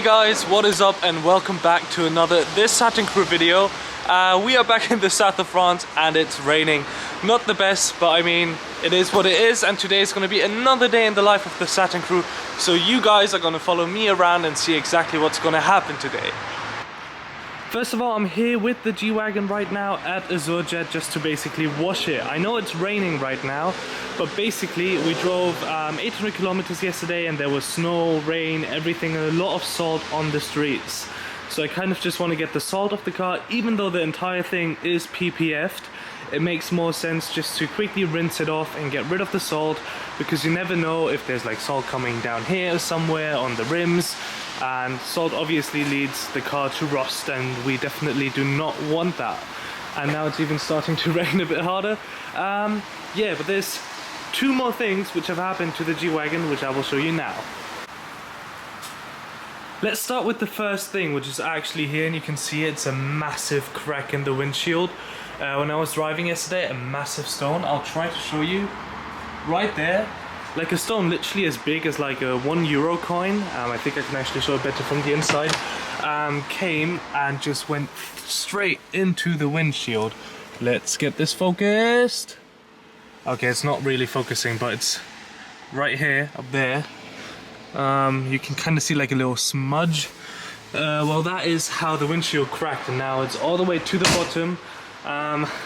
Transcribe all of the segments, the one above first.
guys, what is up and welcome back to another TheSatinCrew video. We are back in the south of France and it's raining. Not the best, but I mean, it is what it is, and today is going to be another day in the life of TheSatinCrew. So you guys are going to follow me around and see exactly what's going to happen today. First of all, I'm here with the G-Wagon right now at Azurjet just to basically wash it. I know it's raining right now, but basically we drove 800 kilometers yesterday and there was snow, rain, everything, and a lot of salt on the streets. So I kind of just want to get the salt off the car, even though the entire thing is PPF'd. It makes more sense just to quickly rinse it off and get rid of the salt, because you never know if there's like salt coming down here somewhere on the rims. And salt obviously leads the car to rust, and we definitely do not want that. And now it's even starting to rain a bit harder. Yeah, but there's two more things which have happened to the G-Wagon, which I will show you now. Let's start with the first thing, which is actually here, and you can see it's a massive crack in the windshield. When I was driving yesterday, a massive stone. I'll try to show you right there. Like a stone literally as big as like a €1 coin. I think I can actually show it better from the inside. Came and just went straight into the windshield. Let's get this focused. Okay, it's not really focusing, but it's right here, up there. You can kind of see like a little smudge. Well, that is how the windshield cracked, and now it's all the way to the bottom,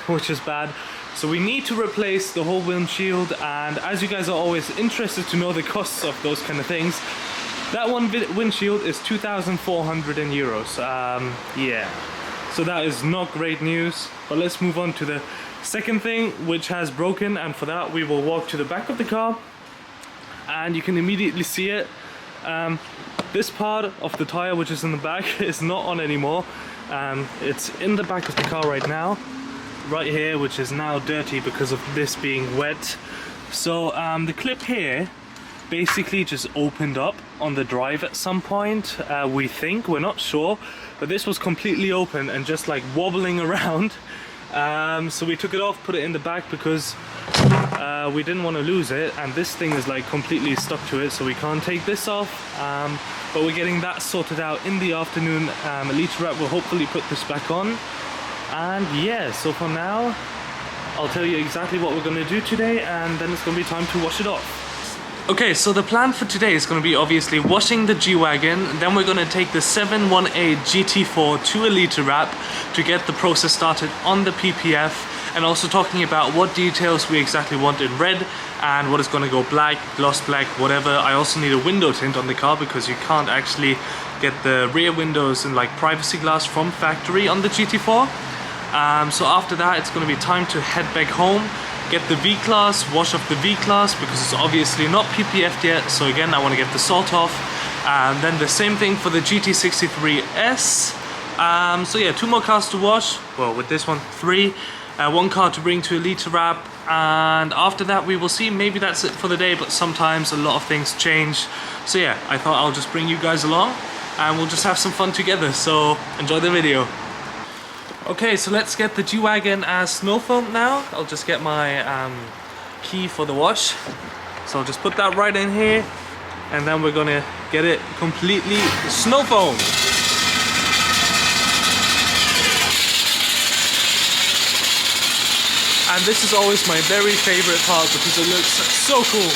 which is bad. So we need to replace the whole windshield, and as you guys are always interested to know the costs of those kind of things, that one windshield is 2,400 euros. Yeah, so that is not great news. But let's move on to the second thing, which has broken, and for that we will walk to the back of the car, and you can immediately see it. This part of the tire, which is in the back, is not on anymore. It's in the back of the car right now. Right here, which is now dirty because of this being wet. So the clip here basically just opened up on the drive at some point. We think, we're not sure, but this was completely open and just like wobbling around. So we took it off, put it in the back because we didn't want to lose it, and this thing is like completely stuck to it, so we can't take this off. But we're getting that sorted out in the afternoon. Elite Wrap will hopefully put this back on. And yeah, so for now, I'll tell you exactly what we're going to do today, and then it's going to be time to wash it off. Okay, so the plan for today is going to be obviously washing the G-Wagon, then we're going to take the 718 GT4 to Elite Wrap to get the process started on the PPF, and also talking about what details we exactly want in red and what is going to go black, gloss black, whatever. I also need a window tint on the car because you can't actually get the rear windows in like privacy glass from factory on the GT4. So after that, it's going to be time to head back home, get the V-Class, wash off the V-Class because it's obviously not PPF'd yet. So again, I want to get the salt off. And then the same thing for the GT63S. So yeah, 2 more cars to wash. Well, with this one, 3. 1 car to bring to Elite Wrap. And after that, we will see. Maybe that's it for the day, but sometimes a lot of things change. So yeah, I thought I'll just bring you guys along and we'll just have some fun together. So enjoy the video. Okay, so let's get the G-Wagon as snow foamed now. I'll just get my key for the wash. So I'll just put that right in here, and then we're gonna get it completely snow foamed. And this is always my very favorite part because it looks so cool.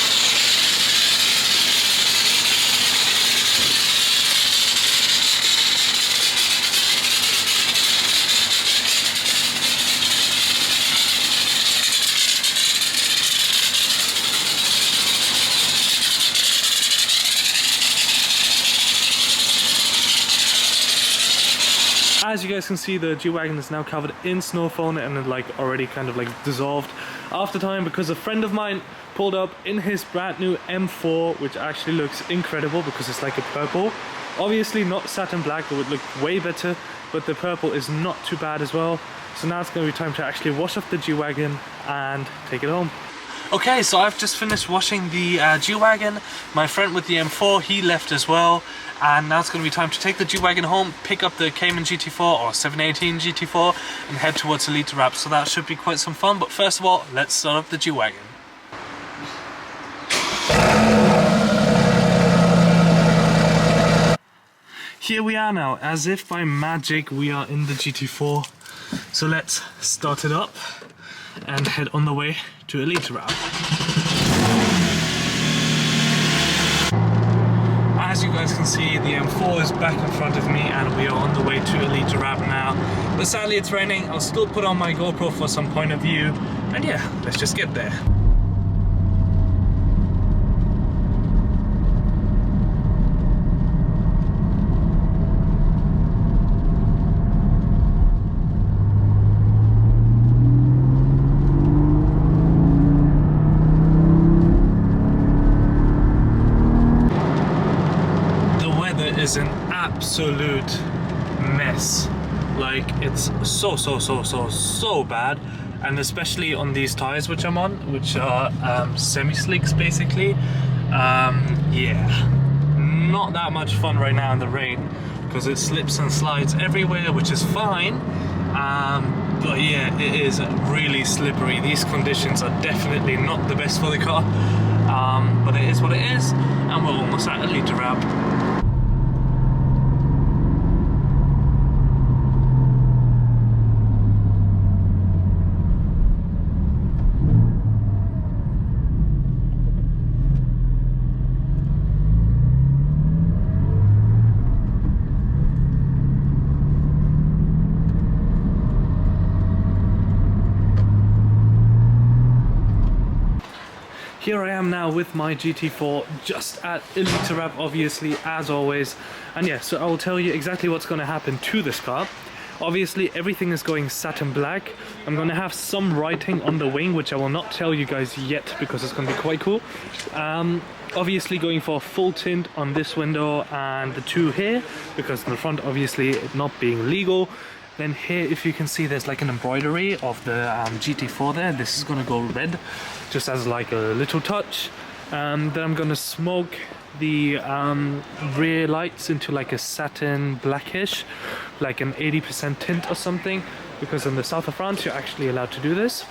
As you guys can see, the G-Wagon is now covered in snow foam and like already kind of like dissolved after time, because a friend of mine pulled up in his brand new M4, which actually looks incredible because it's like a purple. Obviously not satin black, it would look way better, but the purple is not too bad as well. So now it's going to be time to actually wash off the G-Wagon and take it home. Okay, so I've just finished washing the G-Wagon. My friend with the M4, he left as well. And now it's going to be time to take the G-Wagon home, pick up the Cayman GT4 or 718 GT4 and head towards Elite Wrap. So that should be quite some fun. But first of all, let's start up the G-Wagon. here we are now, as if by magic we are in the GT4. So let's start it up and head on the way to Elite Wrap. As you guys can see, the M4 is back in front of me and we are on the way to Elite Wrap now. But sadly it's raining. I'll still put on my GoPro for some point of view. And yeah, let's just get there. Is an absolute mess. Like, it's so bad, and especially on these tires which I'm on, which are semi-slicks basically. Yeah, not that much fun right now in the rain because it slips and slides everywhere, which is fine. But yeah, it is really slippery. These conditions are definitely not the best for the car, but it is what it is, and we're almost at Elite Wrap. Here I am now with my GT4 just at Elite Wrap, obviously, as always. And yeah, so I will tell you exactly what's going to happen to this car. Obviously everything is going satin black. I'm going to have some writing on the wing, which I will not tell you guys yet because it's going to be quite cool. Obviously going for a full tint on this window and the two here, because in the front obviously it not being legal. Then here, if you can see, there's like an embroidery of the GT4 there. This is gonna go red, just as like a little touch. Then I'm gonna smoke the rear lights into like a satin blackish, like an 80% tint or something, because in the south of France you're actually allowed to do this,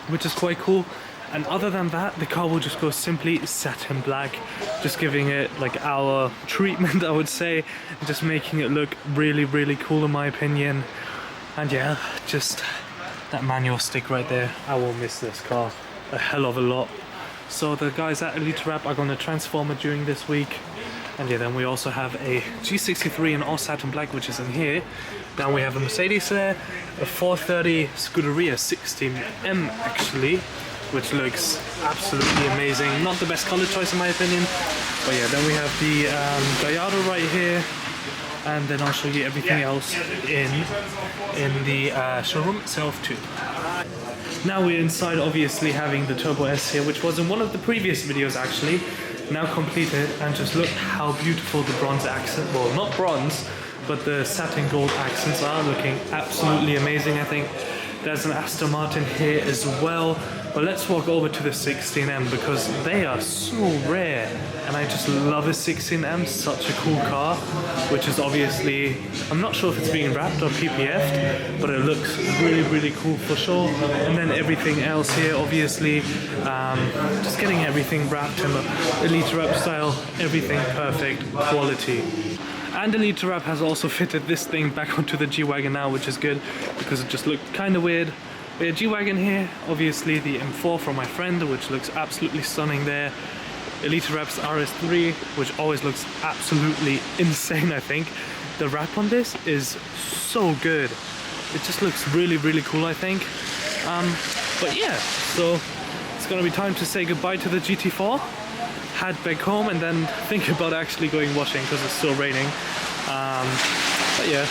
which is quite cool. And other than that, the car will just go simply satin black, just giving it like our treatment, I would say, and just making it look really cool in my opinion. And yeah, just that manual stick right there, I will miss this car a hell of a lot. So the guys at Elite Wrap are going to transform it during this week. And yeah, then we also have a G63 in all satin black, which is in here. Then we have a Mercedes there, a 430 Scuderia 16M actually, which looks absolutely amazing. Not the best color choice in my opinion, but yeah, then we have the Gallardo right here, and then I'll show you everything else in the showroom itself too. Now we're inside, obviously having the Turbo S here, which was in one of the previous videos actually, now completed, and just look how beautiful the bronze accent, well not bronze, but the satin gold accents are looking absolutely amazing. I think there's an Aston Martin here as well. But let's walk over to the 16M because they are so rare, and I just love a 16M, such a cool car, which is obviously, I'm not sure if it's being wrapped or PPF'd, but it looks really cool for sure. And then everything else here, obviously, just getting everything wrapped in the Elite Wrap style, everything perfect quality. And Elite Wrap has also fitted this thing back onto the G-Wagon now, which is good because it just looked kind of weird. We have G-Wagon here, obviously the M4 from my friend, which looks absolutely stunning there. Elite Wrap's RS3, which always looks absolutely insane, I think. The wrap on this is so good. It just looks really cool, I think. But yeah, so it's gonna be time to say goodbye to the GT4, head back home, and then think about actually going washing because it's still raining. But yeah.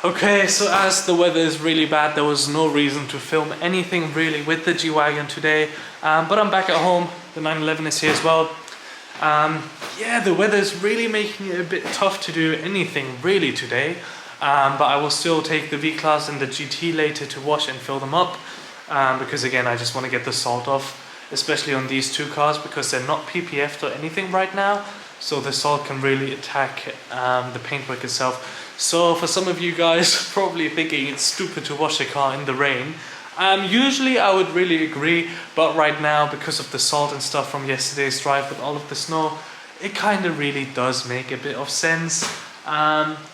Okay, so as the weather is really bad, there was no reason to film anything really with the G-Wagon today, but I'm back at home. The 911 is here as well. Yeah, the weather is really making it a bit tough to do anything really today. but I will still take the V-Class and the GT later to wash and fill them up, because again I just want to get the salt off, especially on these two cars, because they're not PPF'd or anything right now, so the salt can really attack the paintwork itself. So for some of you guys probably thinking it's stupid to wash a car in the rain, usually I would really agree, but right now because of the salt and stuff from yesterday's drive with all of the snow, it kind of really does make a bit of sense.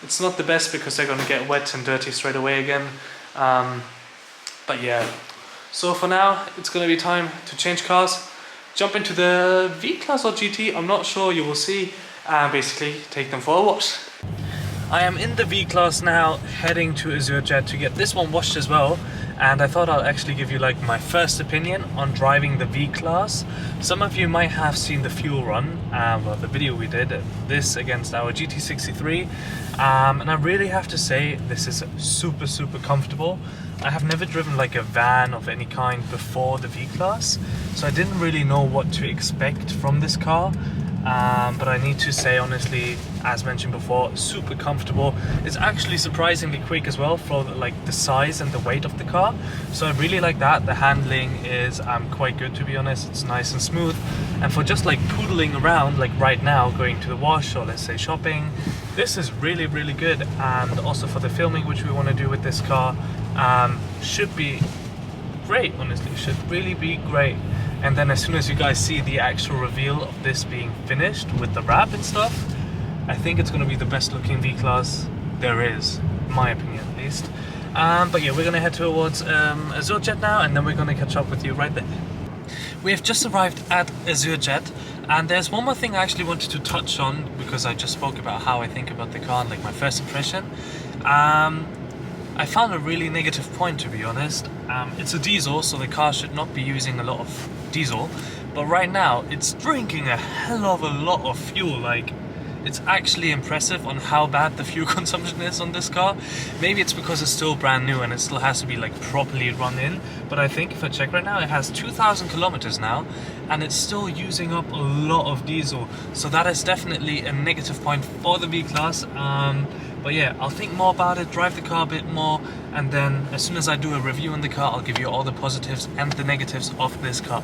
It's not the best because they're going to get wet and dirty straight away again, but yeah. So for now it's going to be time to change cars, jump into the V-Class or GT, I'm not sure, you will see, and basically take them for a wash. I am in the V-Class now, heading to Azurjet to get this one washed as well, and I thought I'll actually give you like my first opinion on driving the V-Class. Some of you might have seen the fuel run, well, the video we did, this against our GT63, and I really have to say this is super comfortable. I have never driven like a van of any kind before the V-Class, so I didn't really know what to expect from this car. But I need to say honestly, as mentioned before, super comfortable. It's actually surprisingly quick as well for like the size and the weight of the car, so I really like that. The handling is quite good, to be honest. It's nice and smooth, and for just like poodling around like right now, going to the wash or let's say shopping, this is really good. And also for the filming which we want to do with this car, should be great, honestly, should really be great. And then as soon as you guys see the actual reveal of this being finished with the wrap and stuff, I think it's going to be the best looking V-Class there is, in my opinion at least. But yeah, we're going to head towards Azurjet now, and then we're going to catch up with you right there. We have just arrived at Azurjet, and there's one more thing I actually wanted to touch on, because I just spoke about how I think about the car and like my first impression. I found a really negative point, to be honest. It's a diesel, so the car should not be using a lot of diesel, but right now it's drinking a hell of a lot of fuel. Like, it's actually impressive on how bad the fuel consumption is on this car. Maybe it's because it's still brand new and it still has to be like properly run in, but I think if I check right now, it has 2,000 kilometers now and it's still using up a lot of diesel, so that is definitely a negative point for the V-Class. But yeah, I'll think more about it, drive the car a bit more, and then as soon as I do a review on the car, I'll give you all the positives and the negatives of this car.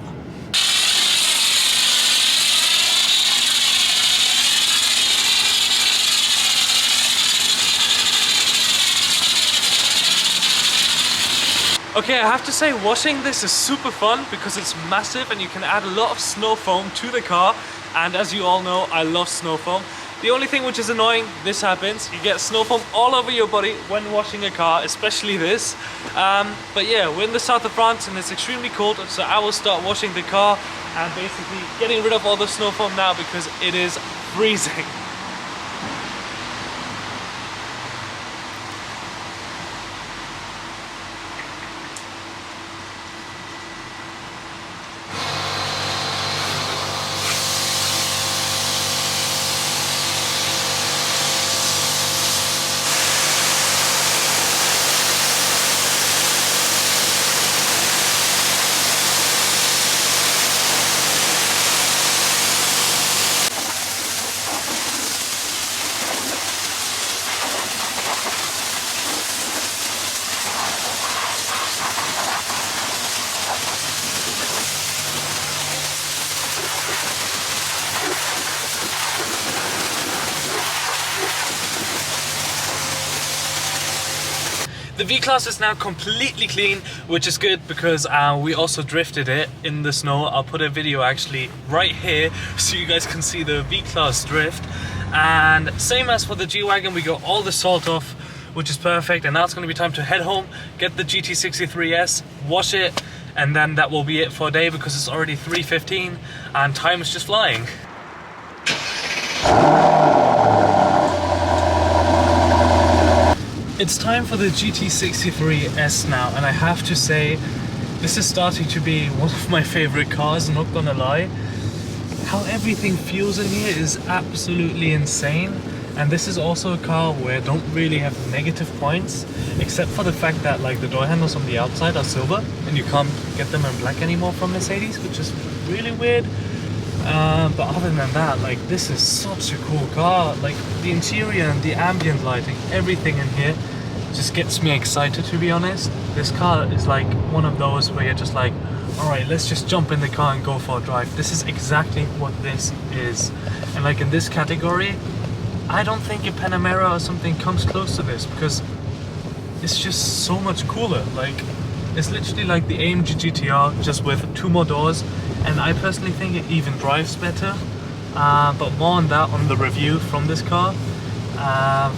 Okay, I have to say washing this is super fun because it's massive and you can add a lot of snow foam to the car, and as you all know, I love snow foam. The only thing which is annoying, this happens, you get snow foam all over your body when washing a car, especially this. But yeah, we're in the south of France and it's extremely cold, so I will start washing the car and basically getting rid of all the snow foam now because it is freezing. The V-Class is now completely clean, which is good because we also drifted it in the snow. I'll put a video actually right here so you guys can see the V-Class drift. And same as for the G-Wagon, we got all the salt off, which is perfect. And now it's going to be time to head home, get the GT63S, wash it, and then that will be it for a day because it's already 3:15 and time is just flying. It's time for the GT63S now, and I have to say, this is starting to be one of my favorite cars, not gonna lie. How everything feels in here is absolutely insane, and this is also a car where I don't really have negative points, except for the fact that like the door handles on the outside are silver, and you can't get them in black anymore from Mercedes, which is really weird. But other than that, like, this is such a cool car. Like, the interior and the ambient lighting, everything in here just gets me excited, to be honest. This car is like one of those where you're just like, alright, let's just jump in the car and go for a drive. This is exactly what this is. And like in this category, I don't think a Panamera or something comes close to this, because it's just so much cooler. Like, it's literally like the AMG GTR, just with 2 more doors, and I personally think it even drives better. But more on that on the review from this car.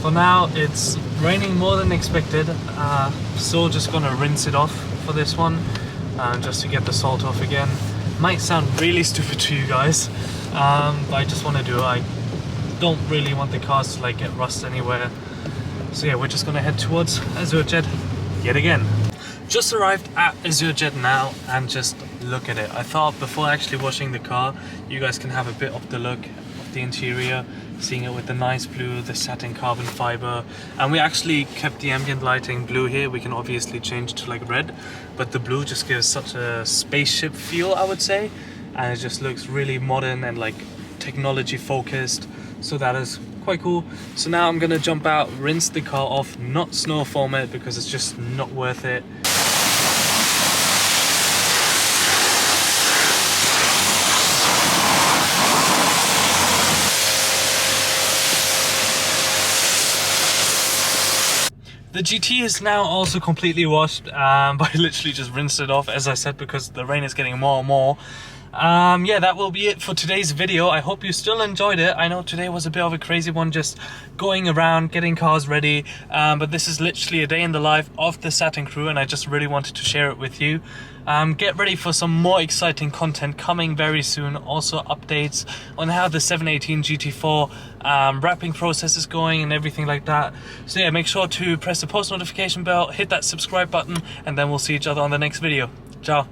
For now, it's raining more than expected, so just gonna rinse it off for this one, just to get the salt off again. Might sound really stupid to you guys, but I just want to do it. I don't really want the cars to like get rust anywhere. So yeah, we're just gonna head towards Azurjet yet again. Just arrived at Azurjet now, and just look at it. I thought before actually washing the car, you guys can have a bit of the look of the interior, seeing it with the nice blue, the satin carbon fiber, and we actually kept the ambient lighting blue here. We can obviously change to like red, but the blue just gives such a spaceship feel, I would say, and it just looks really modern and like technology focused, so that is quite cool. So now I'm gonna jump out, rinse the car off, not snow foam it because it's just not worth it. The GT is now also completely washed, but I literally just rinsed it off, as I said, because the rain is getting more and more. Yeah, that will be it for today's video. I hope you still enjoyed it. I know today was a bit of a crazy one, just going around, getting cars ready, but this is literally a day in the life of the Satin Crew, and I just really wanted to share it with you. Get ready for some more exciting content coming very soon. Also updates on how the 718 GT4 wrapping process is going and everything like that. So yeah, make sure to press the post notification bell, hit that subscribe button, and then we'll see each other on the next video. Ciao.